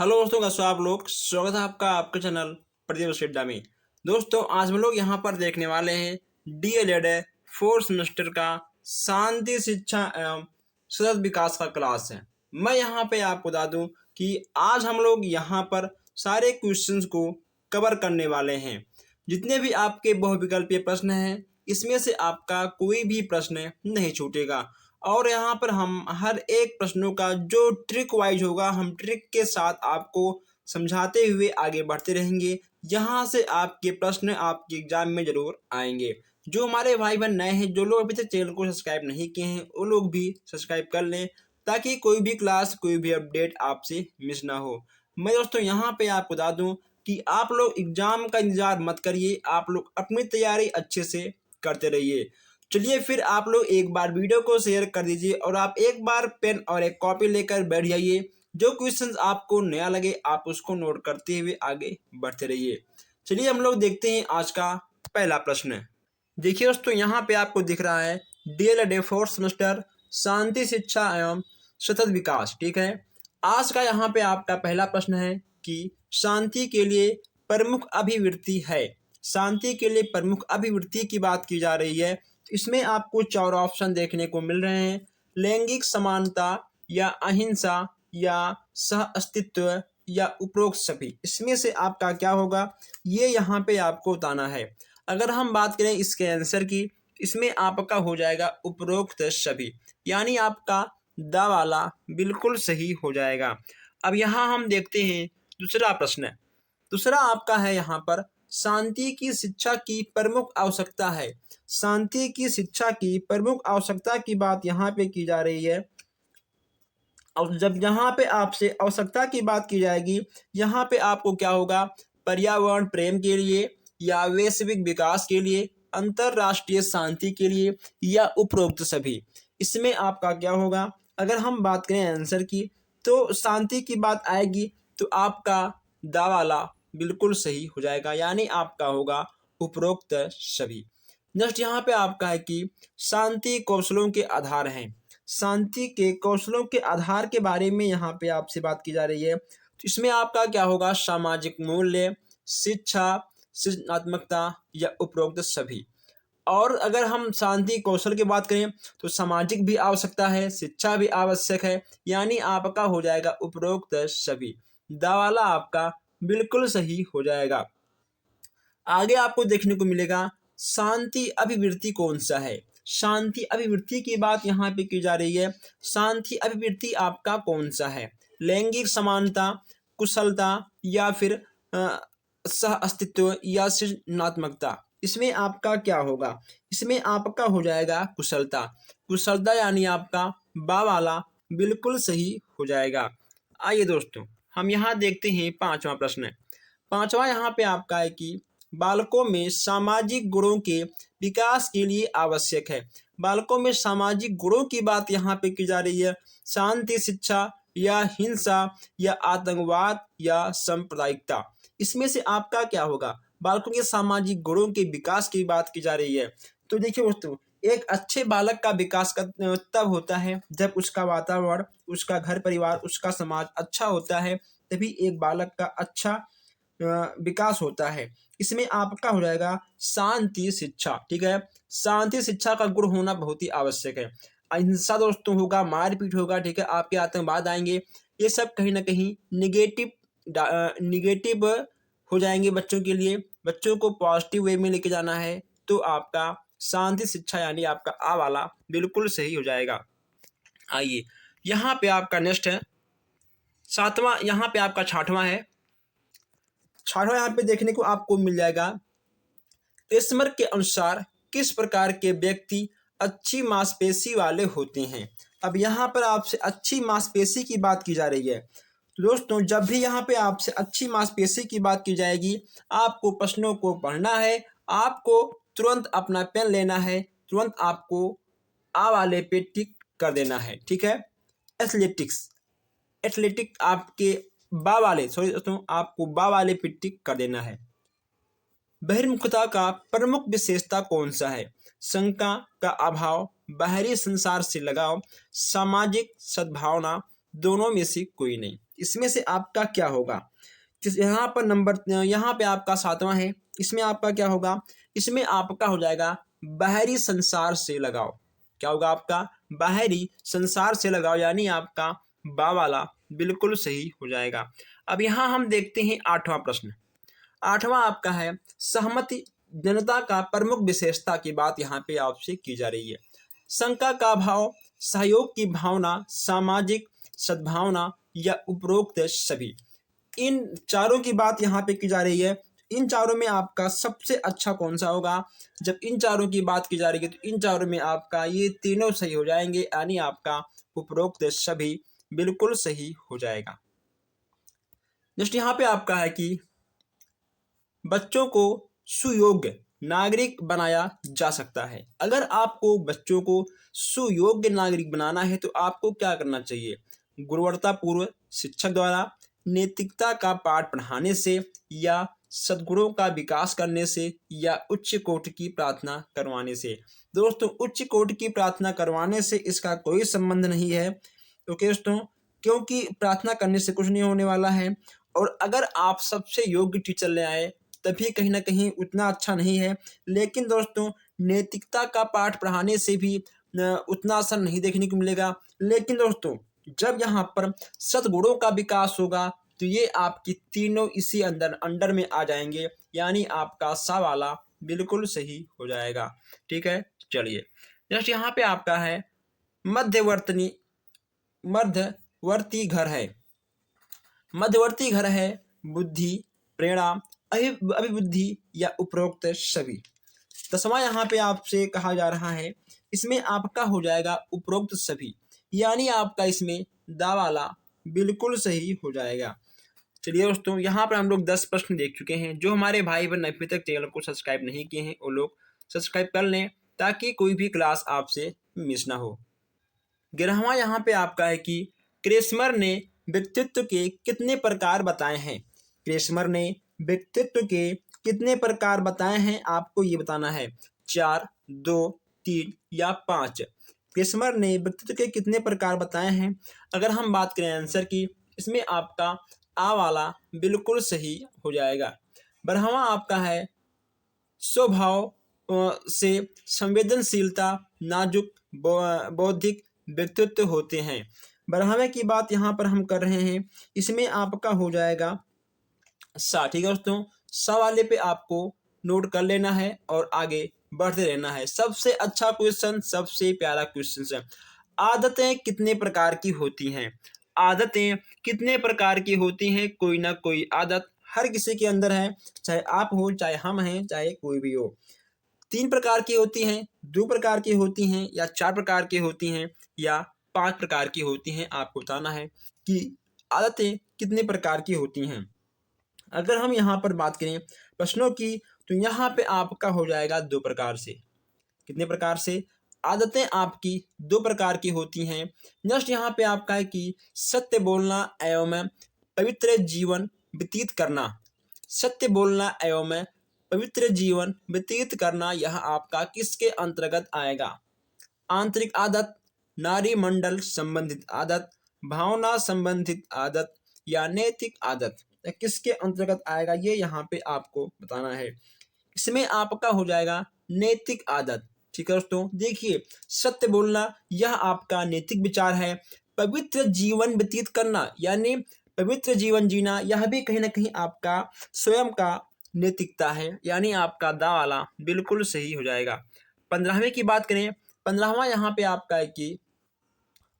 Hello दोस्तों, कैसे हो आप लोग। स्वागत है आपका आपके चैनल प्रदीप अड्डा में। दोस्तों, आज हम लोग यहाँ पर देखने वाले हैं डीएलएड फोर्थ सेमेस्टर का शांति शिक्षा एवं सतत विकास का क्लास है। मैं यहाँ पे आपको बता दूं कि आज हम लोग यहाँ पर सारे क्वेश्चंस को कवर करने वाले हैं। जितने भी आपके बहुविकल्पीय प्रश्न हैं, इसमें से आपका कोई भी प्रश्न नहीं छूटेगा। और यहाँ पर हम हर एक प्रश्नों का जो ट्रिक वाइज होगा, हम ट्रिक के साथ आपको समझाते हुए आगे बढ़ते रहेंगे। यहाँ से आपके प्रश्न आपके एग्जाम में जरूर आएंगे। जो हमारे भाई बहन नए हैं, जो लोग अभी तक चैनल को सब्सक्राइब नहीं किए हैं, वो लोग भी सब्सक्राइब कर लें ताकि कोई भी क्लास कोई भी अपडेट आपसे मिस ना हो। मैं दोस्तों यहाँ पे आपको बता दूं कि आप लोग एग्जाम का इंतजार मत करिए, आप लोग अपनी तैयारी अच्छे से करते रहिए। चलिए फिर आप लोग एक बार वीडियो को शेयर कर दीजिए और आप एक बार पेन और एक कॉपी लेकर बैठ जाइए। जो क्वेश्चंस आपको नया लगे आप उसको नोट करते हुए आगे बढ़ते रहिए। चलिए हम लोग देखते हैं आज का पहला प्रश्न। देखिए दोस्तों, यहाँ पे आपको दिख रहा है डीएलएड फोर्थ सेमेस्टर शांति शिक्षा एवं सतत विकास। ठीक है, आज का यहाँ पे आपका पहला प्रश्न है कि शांति के लिए प्रमुख अभिवृत्ति है। शांति के लिए प्रमुख अभिवृत्ति की बात की जा रही है। इसमें आपको चार ऑप्शन देखने को मिल रहे हैं: लैंगिक समानता या अहिंसा या सह अस्तित्व या उपरोक्त सभी। इसमें से आपका क्या होगा, ये यहाँ पे आपको बताना है। अगर हम बात करें इसके आंसर की, इसमें आपका हो जाएगा उपरोक्त सभी, यानी आपका द वाला बिल्कुल सही हो जाएगा। अब यहाँ हम देखते हैं दूसरा प्रश्न। दूसरा आपका है यहाँ पर शांति की शिक्षा की प्रमुख आवश्यकता है। शांति की शिक्षा की प्रमुख आवश्यकता की बात यहाँ पे की जा रही है। और जब यहाँ पे आपसे आवश्यकता की बात की जाएगी, यहाँ पे आपको क्या होगा, पर्यावरण प्रेम के लिए या वैश्विक विकास के लिए, अंतरराष्ट्रीय शांति के लिए या उपरोक्त सभी। इसमें आपका क्या होगा, अगर हम बात करें आंसर की, तो शांति की बात आएगी तो आपका दा वाला बिल्कुल सही हो जाएगा, यानी आपका होगा उपरोक्त सभी। नेक्स्ट यहाँ पे आपका है कि शांति कौशलों के आधार हैं। शांति के कौशलों के आधार के बारे में यहाँ पे आपसे बात की जा रही है। तो इसमें आपका क्या होगा, सामाजिक मूल्य, शिक्षा, सृजनात्मकता या उपरोक्त सभी। और अगर हम शांति कौशल की बात करें तो सामाजिक भी आवश्यकता है, शिक्षा भी आवश्यक है, यानी आपका हो जाएगा उपरोक्त सभी। दा वाला आपका बिल्कुल सही हो जाएगा। आगे आपको देखने को मिलेगा शांति अभिवृत्ति कौन सा है। शांति अभिवृत्ति की बात यहाँ पे की जा रही है। शांति अभिवृत्ति आपका कौन सा है, लैंगिक समानता, कुशलता या फिर सह अस्तित्व या सृजनात्मकता। इसमें आपका क्या होगा, इसमें आपका हो जाएगा कुशलता। कुशलता यानी आपका बा वाला बिल्कुल सही हो जाएगा। आइए दोस्तों, हम यहाँ देखते हैं पांचवा प्रश्न। पांचवा यहाँ पे आपका है कि बालकों में सामाजिक गुणों के विकास के लिए आवश्यक है। बालकों में सामाजिक गुणों की बात यहाँ पे की जा रही है। शांति शिक्षा या हिंसा या आतंकवाद या सांप्रदायिकता। इसमें से आपका क्या होगा, बालकों के सामाजिक गुणों के विकास की बात की जा रही है। तो देखिए दोस्तों, एक अच्छे बालक का विकास तब होता है जब उसका वातावरण, उसका घर परिवार, उसका समाज अच्छा होता है, तभी एक बालक का अच्छा विकास होता है। इसमें आपका हो जाएगा शांति शिक्षा। ठीक है, शांति शिक्षा का गुण होना बहुत ही आवश्यक है। अहिंसा दोस्तों होगा, मारपीट होगा, ठीक है, आपके आतंकवाद आएंगे, ये सब कहीं ना कहीं निगेटिव हो जाएंगे बच्चों के लिए। बच्चों को पॉजिटिव वे में लेके जाना है, तो आपका शांति शिक्षा यानी आपका आ वाला बिल्कुल सही हो जाएगा। आइए यहाँ पे आपका नेक्स्ट है सातवां, यहाँ पे आपका छठवां है। छठवां यहाँ पे देखने को आपको मिल जाएगा, क्रिस्मर के अनुसार किस प्रकार के व्यक्ति अच्छी मांसपेशी वाले होते हैं। अब यहाँ पर आपसे अच्छी मांसपेशी की बात की जा रही है। दोस्तों, जब भी यहाँ पे आपसे अच्छी मांसपेशी की बात की जाएगी, आपको प्रश्नों को पढ़ना है, आपको तुरंत अपना पेन लेना है, तुरंत आपको आ वाले पे टिक कर देना है। ठीक है, एथलेटिक आपके बा वाले, सॉरी दोस्तों, आपको बा वाले पे टिक कर देना है। बहिर्मुखता का प्रमुख विशेषता कौन सा है, शंका का अभाव, बाहरी संसार से लगाव, सामाजिक सद्भावना, दोनों में से कोई नहीं। इसमें से आपका क्या होगा? यहाँ पर यहाँ पे आपका 7वां है, इसमें आपका क्या होगा? इसमें आपका हो जाएगा बाहरी संसार से लगाव। क्या होगा आपका? बाहरी संसार से लगाव, यानी आपका बा वाला बिल्कुल सही हो जाएगा। अब यहाँ हम देखते हैं 8वां प्रश्न। 8वां आपका है सहमति जनता का प्रमुख विशेषता की बात यहाँ पे आपसे की जा रही है। शंका का भाव, सहयोग की भावना, सामाजिक सद्भावना या उपरोक्त सभी, इन चारों की बात यहाँ पे की जा रही है। इन चारों में आपका सबसे अच्छा कौन सा होगा? जब इन चारों की बात की जा रही है तो इन चारों में आपका ये तीनों सही हो जाएंगे, यानी आपका उपरोक्त सभी बिल्कुल सही हो जाएगा। नेक्स्ट यहाँ पे आपका है कि बच्चों को सुयोग्य नागरिक बनाया जा सकता है। अगर आपको बच्चों को सुयोग्य नागरिक बनाना है तो आपको क्या करना चाहिए? गुणवत्तापूर्ण शिक्षक द्वारा, नैतिकता का पाठ पढ़ाने से, या सद्गुणों का विकास करने से, या उच्च कोटि की प्रार्थना करवाने से। दोस्तों, उच्च कोटि की प्रार्थना करवाने से इसका कोई संबंध नहीं है, ओके दोस्तों, क्योंकि प्रार्थना करने से कुछ नहीं होने वाला है। और अगर आप सबसे योग्य टीचर ले आए तभी कहीं ना कहीं उतना अच्छा नहीं है, लेकिन दोस्तों नैतिकता का पाठ पढ़ाने से भी उतना असर नहीं देखने को मिलेगा। लेकिन दोस्तों जब यहाँ पर सद्गुणों का विकास होगा तो ये आपकी तीनों इसी अंडर में आ जाएंगे, यानी आपका सा वाला बिल्कुल सही हो जाएगा। ठीक है, चलिए नेक्स्ट यहाँ पे आपका है मध्यवर्ती घर है। मध्यवर्ती घर है बुद्धि, प्रेरणा, अभिबुद्धि या उपरोक्त सभी। 10वां यहाँ पे आपसे कहा जा रहा है, इसमें आपका हो जाएगा उपरोक्त सभी, यानी आपका इसमें दा वाला बिल्कुल सही हो जाएगा। चलिए दोस्तों, यहाँ पर हम लोग 10 प्रश्न देख चुके हैं। जो हमारे भाई बहन अभी तक चैनल को सब्सक्राइब नहीं किए हैं वो लोग सब्सक्राइब कर लें ताकि कोई भी क्लास आपसे मिस ना हो। 11वां यहाँ पे आपका है कि क्रेस्मर ने व्यक्तित्व के कितने प्रकार बताए हैं? क्रेस्मर ने व्यक्तित्व के कितने प्रकार बताए हैं आपको ये बताना है। 4, 2, 3 या 5। क्रेस्मर ने व्यक्तित्व के कितने प्रकार बताए हैं? अगर हम बात करें आंसर की, इसमें आपका आ वाला बिल्कुल सही हो जाएगा। 12वां आपका है स्वभाव से संवेदनशीलता, नाजुक बौद्धिक व्यक्तित्व होते हैं। 12वें की बात यहाँ पर हम कर रहे हैं, इसमें आपका हो जाएगा सा। ठीक है दोस्तों, सा वाले पे आपको नोट कर लेना है और आगे बढ़ते रहना है। सबसे अच्छा क्वेश्चन, सबसे प्यारा क्वेश्चन है। आदतें कितने प्रकार की होती हैं? आदतें कितने प्रकार की होती हैं? कोई ना कोई आदत हर किसी के अंदर है, चाहे आप हो, चाहे हम हैं, चाहे कोई भी हो। 3 प्रकार की होती हैं, 2 प्रकार की होती हैं, या 4 प्रकार की होती हैं, या 5 प्रकार की होती हैं। आपको बताना है कि आदतें कितने प्रकार की होती हैं। अगर हम यहाँ पर बात करें प्रश्नों की तो यहाँ पे आपका हो जाएगा 2 प्रकार से। कितने प्रकार से? आदतें आपकी 2 प्रकार की होती हैं। नेक्स्ट यहाँ पे आपका है कि सत्य बोलना एवं पवित्र जीवन व्यतीत करना। सत्य बोलना एवं पवित्र जीवन व्यतीत करना, यह आपका किसके अंतर्गत आएगा? आंतरिक आदत, नारी मंडल संबंधित आदत, भावना संबंधित आदत, या नैतिक आदत, किसके अंतर्गत आएगा ये यहाँ पे आपको बताना है। इसमें आपका हो जाएगा नैतिक आदत। ठीक है दोस्तों, देखिए सत्य बोलना यह आपका नैतिक विचार है। पवित्र जीवन व्यतीत करना यानी पवित्र जीवन जीना, यह भी कहीं ना कहीं आपका स्वयं का नैतिकता है, यानी आपका दा वाला बिल्कुल सही हो जाएगा। 15वें की बात करें, 15वां यहाँ पे आपका है कि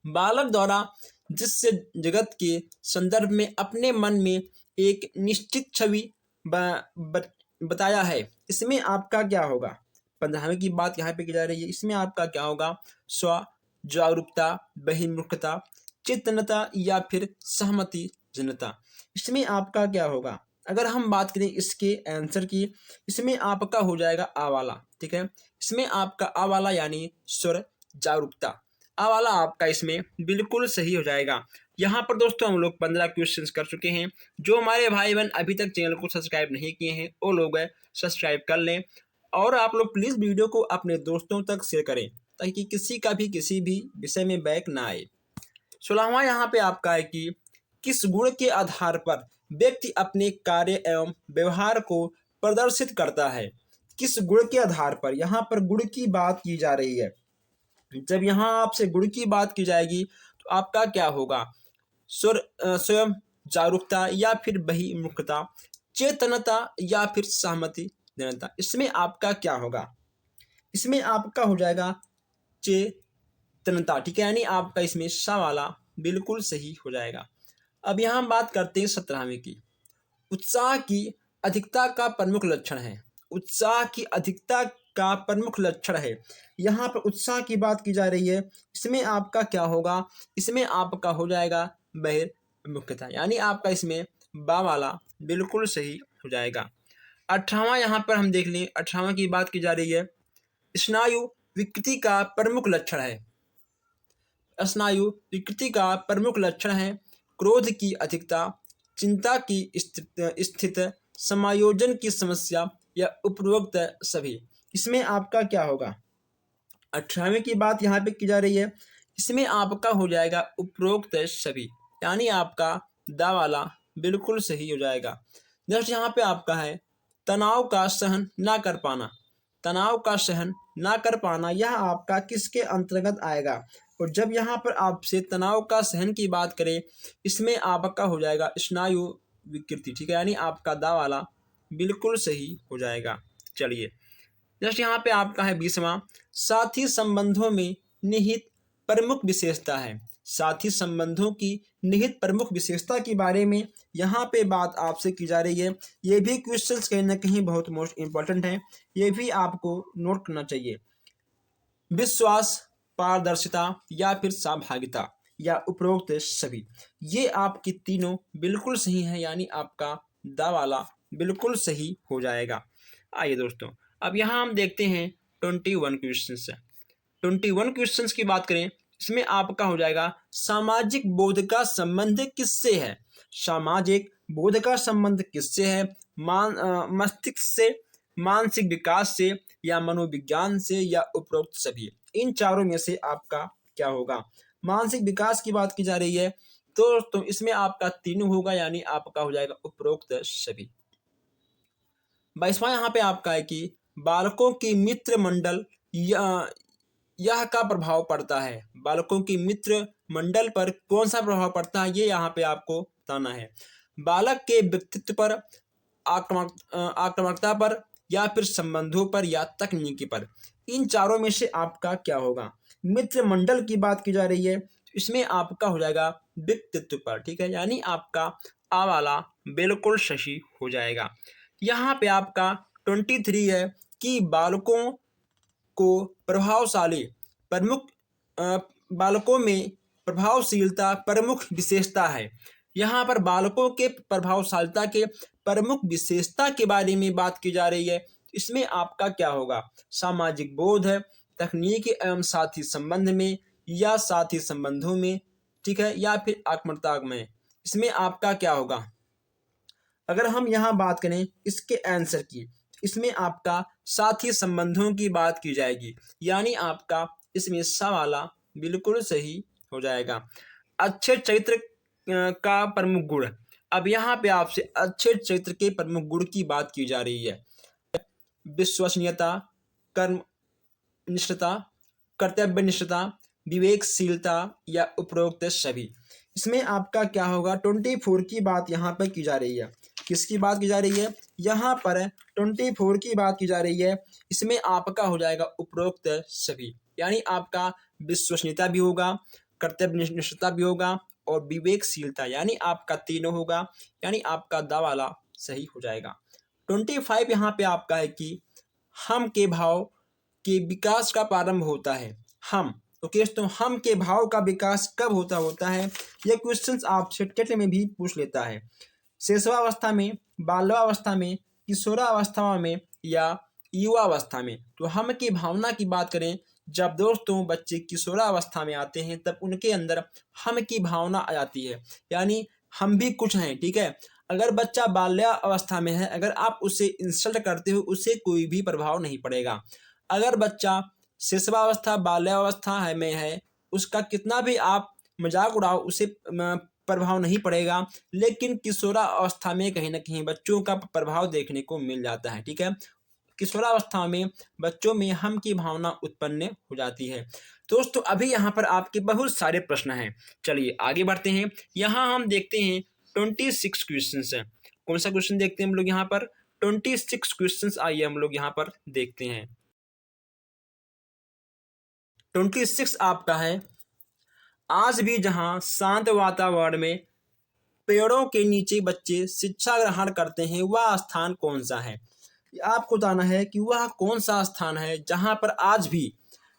बालक द्वारा जिससे जगत के संदर्भ में अपने मन में एक निश्चित छवि बताया है, इसमें आपका क्या होगा? 15वें की बात यहाँ पे की जा रही है, इसमें आपका क्या होगा? स्व जागरूकता, बहिर्मुखता, चेतनता, या फिर सहमति जनता। इसमें आपका क्या होगा? अगर हम बात करें इसके आंसर की, इसमें आपका हो जाएगा आ वाला। ठीक है, इसमें आपका आ वाला यानी स्वर जागरूकता, आ वाला आपका इसमें बिल्कुल सही हो जाएगा। यहाँ पर दोस्तों हम लोग 15 क्वेश्चंस कर चुके हैं। जो हमारे भाई बहन अभी तक चैनल को सब्सक्राइब नहीं किए हैं वो लोग सब्सक्राइब कर लें, और आप लोग प्लीज़ वीडियो को अपने दोस्तों तक शेयर करें ताकि किसी का भी किसी भी विषय में बैक ना आए। 16वां यहाँ पे आपका है कि किस गुण के आधार पर व्यक्ति अपने कार्य एवं व्यवहार को प्रदर्शित करता है? किस गुण के आधार पर? यहाँ पर गुण की बात की जा रही है। जब यहाँ आपसे गुण की बात की जाएगी तो आपका क्या होगा? स्वयं जागरूकता या फिर बहिर्मुखता, चेतनता या फिर सहमति जनता। इसमें आपका क्या होगा? इसमें आपका हो जाएगा चेतनता, ठीक है, यानी आपका इसमें सा वाला बिल्कुल सही हो जाएगा। अब यहाँ हम बात करते हैं 17वीं की। उत्साह की अधिकता का प्रमुख लक्षण है। उत्साह की अधिकता का प्रमुख लक्षण है। यहाँ पर उत्साह की बात की जा रही है, इसमें आपका क्या होगा? इसमें आपका हो जाएगा बहिर्मुखता, यानी आपका इसमें बा वाला बिल्कुल सही हो जाएगा। 18वां यहाँ पर हम देख लें, 18वां की बात की जा रही है। स्नायु विकृति का प्रमुख लक्षण है। स्नायु विकृति का प्रमुख लक्षण है क्रोध की अधिकता, चिंता की स्थित, समायोजन की समस्या या उपरोक्त सभी। इसमें आपका क्या होगा? 18वें की बात यहाँ पे की जा रही है, इसमें आपका हो जाएगा उपरोक्त सभी, यानी आपका दा वाला बिल्कुल सही हो जाएगा। नेक्स्ट यहाँ पे आपका है तनाव का सहन ना कर पाना। तनाव का सहन ना कर पाना, यह आपका किसके अंतर्गत आएगा? और जब यहाँ पर आपसे तनाव का सहन की बात करें, इसमें आपका हो जाएगा स्नायु विकृति, ठीक है, यानी आपका दा वाला बिल्कुल सही हो जाएगा। चलिए नेक्स्ट यहाँ पे आपका है 20वां, साथी संबंधों में निहित प्रमुख विशेषता है। साथी संबंधों की निहित प्रमुख विशेषता के बारे में यहाँ पे बात आपसे की जा रही है। ये भी क्वेश्चंस कहीं ना कहीं बहुत मोस्ट इंपॉर्टेंट है, ये भी आपको नोट करना चाहिए। विश्वास, पारदर्शिता या फिर सहभागिता या उपरोक्त सभी, ये आपकी तीनों बिल्कुल सही है, यानी आपका दा वाला बिल्कुल सही हो जाएगा। आइए दोस्तों, अब यहाँ हम देखते हैं 21 क्वेश्चंस। 21 क्वेश्चंस की बात करें, इसमें आपका हो जाएगा सामाजिक बोध का संबंध किससे है? सामाजिक बोध का संबंध किससे है? मस्तिष्क से, मानसिक विकास से या मनोविज्ञान से या उपरोक्त सभी। इन चारों में से आपका क्या होगा? मानसिक विकास की बात की जा रही है तो इसमें आपका तीनों होगा, यानी आपका हो जाएगा उपरोक्त सभी। 22वां यहाँ पे आपका है कि बालकों की मित्र मंडल यह का प्रभाव पड़ता है। बालकों की मित्र मंडल पर कौन सा प्रभाव पड़ता है, ये यहाँ पे आपको बताना है। बालक के व्यक्तित्व पर, आक्रामकता पर या फिर संबंधों पर या तकनीकी पर। इन चारों में से आपका क्या होगा? मित्र मंडल की बात की जा रही है, इसमें आपका हो जाएगा व्यक्तित्व पर, ठीक है, यानी आपका आ वाला बिल्कुल सही हो जाएगा। यहाँ पे आपका 23 है कि बालकों को प्रभावशाली प्रमुख बालकों में प्रभावशीलता प्रमुख विशेषता है। यहाँ पर बालकों के प्रभावशीलता के प्रमुख विशेषता के बारे में बात की जा रही है। इसमें आपका क्या होगा? सामाजिक बोध है, तकनीक एवं साथी संबंध में या साथी संबंधों में, ठीक है, या फिर आत्मकता में। इसमें आपका क्या होगा? अगर हम यहाँ बात करें इसके आंसर की, इसमें आपका साथी संबंधों की बात की जाएगी, यानी आपका इसमें सा वाला बिल्कुल सही हो जाएगा। अच्छे चरित्र का प्रमुख गुण। अब यहाँ पे आपसे अच्छे चरित्र के प्रमुख गुण की बात की जा रही है। विश्वसनीयता, कर्मनिष्ठता, कर्तव्यनिष्ठता, विवेकशीलता या उपरोक्त सभी। इसमें आपका क्या होगा? 24 की बात यहाँ पर की जा रही है। किसकी बात की जा रही है? यहाँ पर 24 की बात की जा रही है। इसमें आपका हो जाएगा उपरोक्त सभी, यानी आपका विश्वसनीयता भी होगा, कर्तव्यनिष्ठता भी होगा और विवेकशीलता, यानी आपका तीनों होगा, यानी आपका दा वाला सही हो जाएगा। 25 यहाँ पे आपका है कि हम के भाव के विकास का प्रारंभ होता है। हम, ओके, तो हम के भाव का विकास कब होता है? यह क्वेश्चंस आपसे टेट में भी पूछ लेता है। शैशवावस्था में, बाल्यावस्था में, किशोरावस्था में या युवावस्था में। तो हम की भावना की बात करें, जब दोस्तों बच्चे किशोरावस्था में आते हैं तब उनके अंदर हम की भावना आ जाती है, यानी हम भी कुछ हैं, ठीक है। अगर बच्चा बाल्यावस्था में है, अगर आप उसे इंसल्ट करते हो, उसे कोई भी प्रभाव नहीं पड़ेगा। अगर बच्चा शैशवावस्था, बाल्यावस्था में है, उसका कितना भी आप मजाक उड़ाओ, उसे प्रभाव नहीं पड़ेगा, लेकिन किशोरावस्था में कहीं ना कहीं बच्चों का प्रभाव देखने को मिल जाता है। ठीक है, किशोरावस्था में बच्चों में हम की भावना उत्पन्न हो जाती है। दोस्तों अभी यहाँ पर आपके बहुत सारे प्रश्न हैं, चलिए आगे बढ़ते हैं। यहाँ हम देखते हैं 26 क्वेश्चन है। कौन सा क्वेश्चन देखते हैं हम लोग यहाँ पर? 26 क्वेश्चन। आइए हम लोग यहाँ पर देखते हैं। 26 आपका है, आज भी जहाँ शांत वातावरण में पेड़ों के नीचे बच्चे शिक्षा ग्रहण करते हैं, वह स्थान कौन सा है? आपको बताना है कि वह कौन सा स्थान है जहां पर आज भी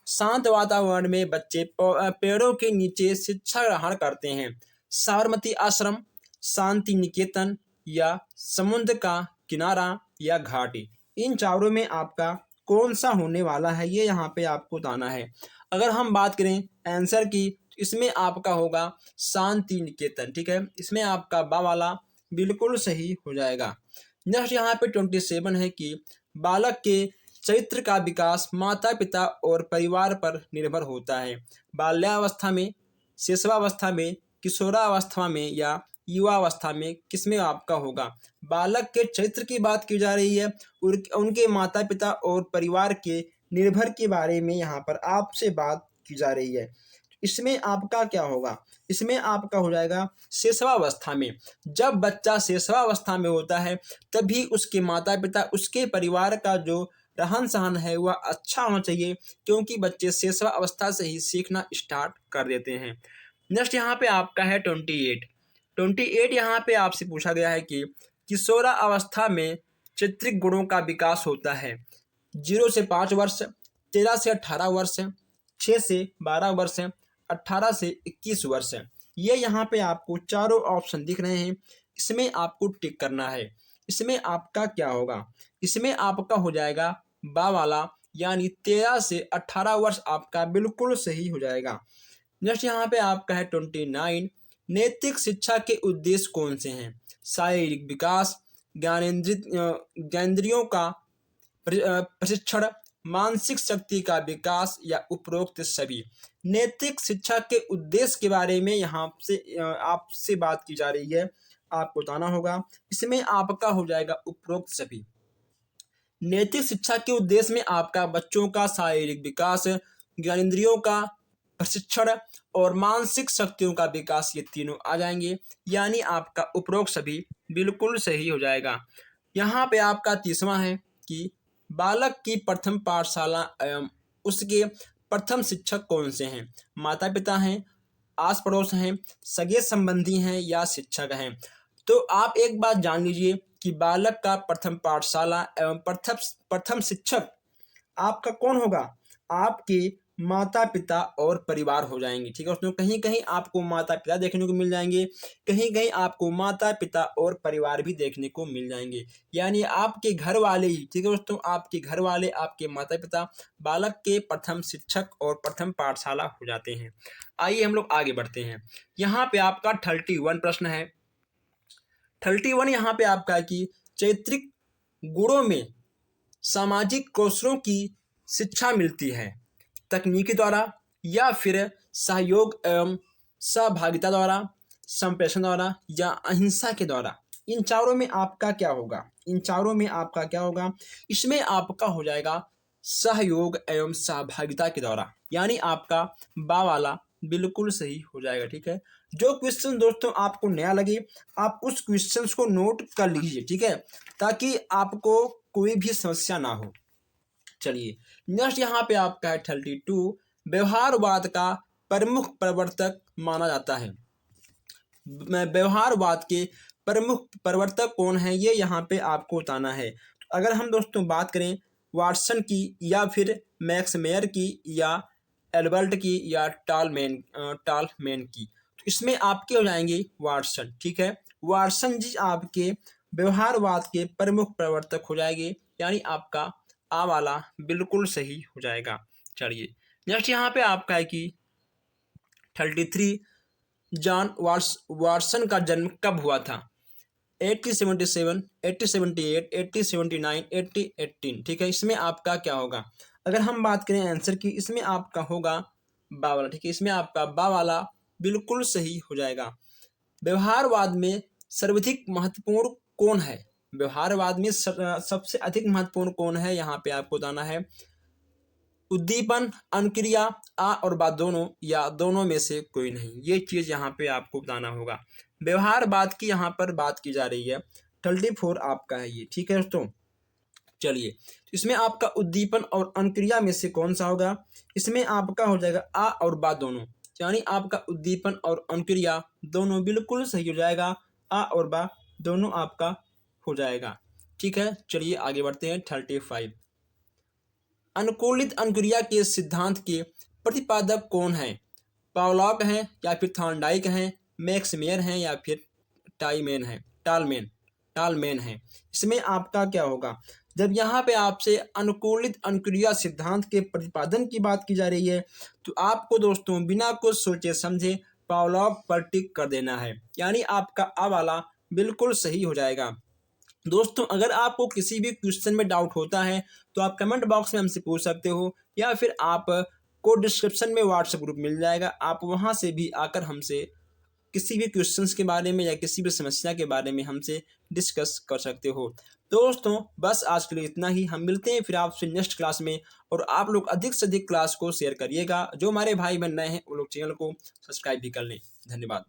शांत वातावरण में बच्चे पेड़ों के नीचे शिक्षा ग्रहण करते हैं। साबरमती आश्रम, शांति निकेतन, या समुद्र का किनारा, या घाटी। इन चारों में आपका कौन सा होने वाला है, ये यहाँ पे आपको बताना है। अगर हम बात करें आंसर की, इसमें आपका होगा शांति निकेतन। ठीक है, इसमें आपका बा वाला बिल्कुल सही हो जाएगा। नेक्स्ट यहाँ पे 27 है कि बालक के चरित्र का विकास माता पिता और परिवार पर निर्भर होता है। बाल्यावस्था में, शिशुवावस्था में, किशोरावस्था में, या युवावस्था में, किसमें आपका होगा? बालक के चरित्र की बात की जा रही है, उनके माता पिता और परिवार के निर्भर के बारे में यहाँ पर आपसे बात की जा रही है। इसमें आपका क्या होगा? इसमें आपका हो जाएगा शिशुवावस्था में। जब बच्चा शिशुवावस्था में होता है तभी उसके माता पिता, उसके परिवार का जो रहन सहन है वह अच्छा होना चाहिए, क्योंकि बच्चे शिशुवावस्था से ही सीखना स्टार्ट कर देते हैं। नेक्स्ट यहाँ पे आपका है 28 यहाँ पे आपसे पूछा गया है कि किशोरावस्था में चित्रिक गुणों का विकास होता है। 0 से 5 वर्ष, 13 से 18 वर्ष, 6 से 12 वर्ष, 18 से 21 वर्ष। ये यहाँ पे आपको चारों ऑप्शन दिख रहे हैं, इसमें आपको टिक करना है। इसमें आपका क्या होगा? इसमें आपका हो जाएगा बा वाला, यानी 13 से 18 वर्ष आपका बिल्कुल सही हो जाएगा। नेक्स्ट यहाँ पे आपका है 29, नैतिक शिक्षा के उद्देश्य कौन से हैं? शारीरिक विकास, ज्ञानेंद्रियों का प्रशिक्षण, मानसिक शक्ति का विकास, या उपरोक्त सभी। नैतिक शिक्षा के उद्देश्य के बारे में यहाँ से आपसे बात की जा रही है, आपको बताना होगा। इसमें आपका हो जाएगा उपरोक्त सभी। नैतिक शिक्षा के उद्देश्य में आपका बच्चों का शारीरिक विकास, ज्ञानेंद्रियों का प्रशिक्षण और मानसिक शक्तियों का विकास, ये तीनों आ जाएंगे, यानी आपका उपरोक्त सभी बिल्कुल सही हो जाएगा। यहाँ पे आपका 30वां है कि बालक की प्रथम पाठशाला एवं उसके प्रथम शिक्षक कौन से हैं? माता पिता हैं, आस पड़ोस हैं, सगे संबंधी हैं, या शिक्षक हैं। तो आप एक बात जान लीजिए कि बालक का प्रथम पाठशाला एवं प्रथम शिक्षक आपका कौन होगा? आपके माता पिता और परिवार हो जाएंगे। ठीक है दोस्तों, कहीं कहीं आपको माता पिता देखने को मिल जाएंगे, कहीं कहीं आपको माता पिता और परिवार भी देखने को मिल जाएंगे, यानी आपके घर वाले ही। ठीक है दोस्तों, आपके घर वाले, आपके माता पिता बालक के प्रथम शिक्षक और प्रथम पाठशाला हो जाते हैं। आइए हम लोग आगे बढ़ते हैं। यहाँ पे आपका 31 प्रश्न है। 31 यहाँ पे आपका है कि चैत्रिक गुणों में सामाजिक कौशलों की शिक्षा मिलती है, तकनीकी द्वारा, या फिर सहयोग एवं सहभागिता द्वारा, संप्रेषण द्वारा, या अहिंसा के द्वारा। इन चारों में आपका क्या होगा? इन चारों में आपका क्या होगा? इसमें आपका हो जाएगा सहयोग एवं सहभागिता के द्वारा, यानी आपका बा वाला बिल्कुल सही हो जाएगा। ठीक है, जो क्वेश्चन दोस्तों आपको नया लगे आप उस क्वेश्चन को नोट कर लीजिए, ठीक है, ताकि आपको कोई भी समस्या ना हो। चलिए नेक्स्ट यहाँ पे आपका है 32, व्यवहारवाद का प्रमुख प्रवर्तक माना जाता है। व्यवहारवाद के प्रमुख प्रवर्तक कौन है, ये यहाँ पे आपको बताना है। अगर हम दोस्तों बात करें वाटसन की, या फिर मैक्स मेयर की, या एल्बर्ट की, या टालमैन की, तो इसमें आपके हो जाएंगे वाटसन। ठीक है, वाटसन जी आपके व्यवहारवाद के प्रमुख प्रवर्तक हो जाएंगे, यानी आपका आ वाला बिल्कुल सही हो जाएगा। चलिए नेक्स्ट यहाँ पे आपका है कि 33, जॉन वाटसन का जन्म कब हुआ था? 1877, 1878, 1879, 1818। ठीक है, इसमें आपका क्या होगा? अगर हम बात करें आंसर की, इसमें आपका होगा बा वाला। ठीक है, इसमें आपका बा वाला बिल्कुल सही हो जाएगा। व्यवहारवाद में सर्वाधिक महत्वपूर्ण कौन है? व्यवहारवाद में सबसे अधिक महत्वपूर्ण कौन है? यहाँ पे आपको बताना है उद्दीपन, अनुक्रिया, आ और बा दोनों या दोनों में से कोई नहीं। ये चीज यहाँ पे आपको बताना होगा। व्यवहारवाद की यहाँ पर बात की जा रही है। 34 आपका है ये, ठीक है दोस्तों। चलिए, इसमें आपका उद्दीपन और अनुक्रिया में से कौन सा होगा? इसमें आपका हो जाएगा आ और बा दोनों, यानी आपका उद्दीपन और अनुक्रिया दोनों बिल्कुल सही हो जाएगा। आ और बा दोनों आपका हो जाएगा, ठीक है। चलिए आगे बढ़ते हैं। 35 अनुकूलित अनुक्रिया के सिद्धांत के प्रतिपादक कौन है? पावलॉक हैं या फिर थॉर्नडाइक हैं, मैक्स मेयर हैं या फिर टालमेन है। इसमें आपका क्या होगा? जब यहाँ पे आपसे अनुकूलित अनुक्रिया सिद्धांत के प्रतिपादन की बात की जा रही है तो आपको दोस्तों बिना कुछ सोचे समझे पावलॉक पर टिक कर देना है, यानी आपका आ वाला बिल्कुल सही हो जाएगा। दोस्तों अगर आपको किसी भी क्वेश्चन में डाउट होता है तो आप कमेंट बॉक्स में हमसे पूछ सकते हो, या फिर आप को डिस्क्रिप्शन में व्हाट्सएप ग्रुप मिल जाएगा, आप वहां से भी आकर हमसे किसी भी क्वेश्चंस के बारे में या किसी भी समस्या के बारे में हमसे डिस्कस कर सकते हो। दोस्तों बस आज के लिए इतना ही। हम मिलते हैं फिर आपसे नेक्स्ट क्लास में, और आप लोग अधिक से अधिक क्लास को शेयर करिएगा। जो हमारे भाई बहन नए हैं वो लोग चैनल को सब्सक्राइब भी कर लें। धन्यवाद।